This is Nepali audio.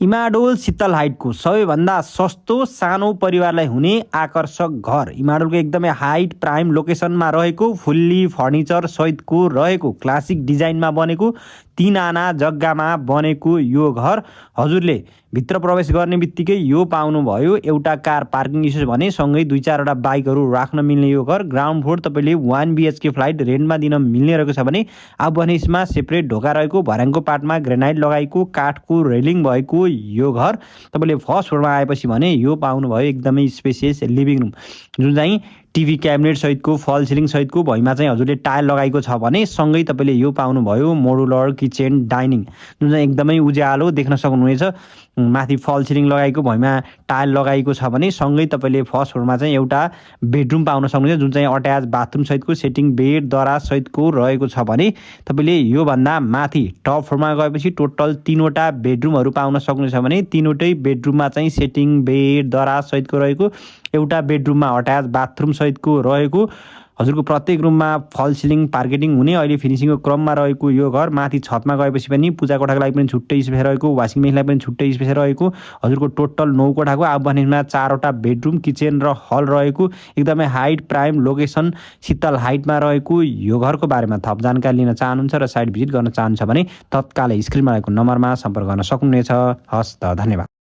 इमाडोल शीतल हाइटको सबैभन्दा सस्तो सानो परिवारलाई हुने आकर्षक घर। इमाडोलको एकदमै हाइट प्राइम लोकेसनमा रहेको फुल्ली फर्निचर सहितको रहेको क्लासिक डिजाइनमा बनेको 3 आना जग्गामा बनेको यो घर हजुरले भित्र प्रवेश गर्ने बित्तिकै यो पाउनुभयो। एउटा कार पार्किङ स्पेस भने सँगै 2-4वटा बाइकहरू राख्न मिल्ने यो घर। ग्राउन्ड फ्लोर तपाईँले 1 BHK फ्लाइट रेन्टमा दिन मिल्ने रहेको छ भने अब भने यसमा सेपरेट ढोका रहेको भर्याङको पार्टमा ग्रेनाइट लगाएको काठको रेलिङ भएको यो घर। तपाईँले फर्स्ट फ्लोरमा आएपछि भने यो पाउनुभयो एकदमै स्पेसियस लिभिङ रुम, जुन चाहिँ टिभी क्याबिनेट सहितको फल सिलिङ सहितको भुइँमा चाहिँ हजुरले टाइल लगाएको छ भने सँगै तपाईँले यो पाउनुभयो मोडुलर किचन डाइनिङ, जुन चाहिँ एकदमै उज्यालो देख्न सक्नुहुनेछ। माथि फल सिलिङ लगाएको भुइँमा टाइल लगाएको छ भने सँगै तपाईँले फर्स्ट फ्लोरमा चाहिँ एउटा बेडरुम पाउन सक्नुहुन्छ, जुन चाहिँ अट्याच बाथरुम सहितको सेटिङ बेड दराज सहितको रहेको छ भने तपाईँले योभन्दा माथि टप फ्लोरमा गएपछि टोटल 3वटा बेडरुमहरू पाउन सक्नुहुन्छ भने 3वटै बेडरुममा चाहिँ सेटिङ बेड दराज सहितको रहेको, एउटा बेडरुममा अट्याच बाथरुम सहितको रहेको, हजुरको प्रत्येक रुममा फल सिलिङ पार्केटिङ हुने अहिले फिनिसिङको क्रममा रहेको यो घर। माथि छतमा गएपछि पनि पूजा कोठाको लागि पनि छुट्टै स्पेस रहेको, वासिङ मेसिनलाई पनि छुट्टै स्पेस रहेको, हजुरको टोटल 9 कोठाको अब भनेमा 4वटा बेडरुम किचन र हल रहेको एकदमै हाइट प्राइम लोकेसन शीतल हाइटमा रहेको यो घरको बारेमा थप जानकारी लिन चाहनुहुन्छ र साइट भिजिट गर्न चाहनुहुन्छ भने तत्कालै स्क्रिनमा रहेको नम्बरमा सम्पर्क गर्न सक्नुहुनेछ। हस् त, धन्यवाद।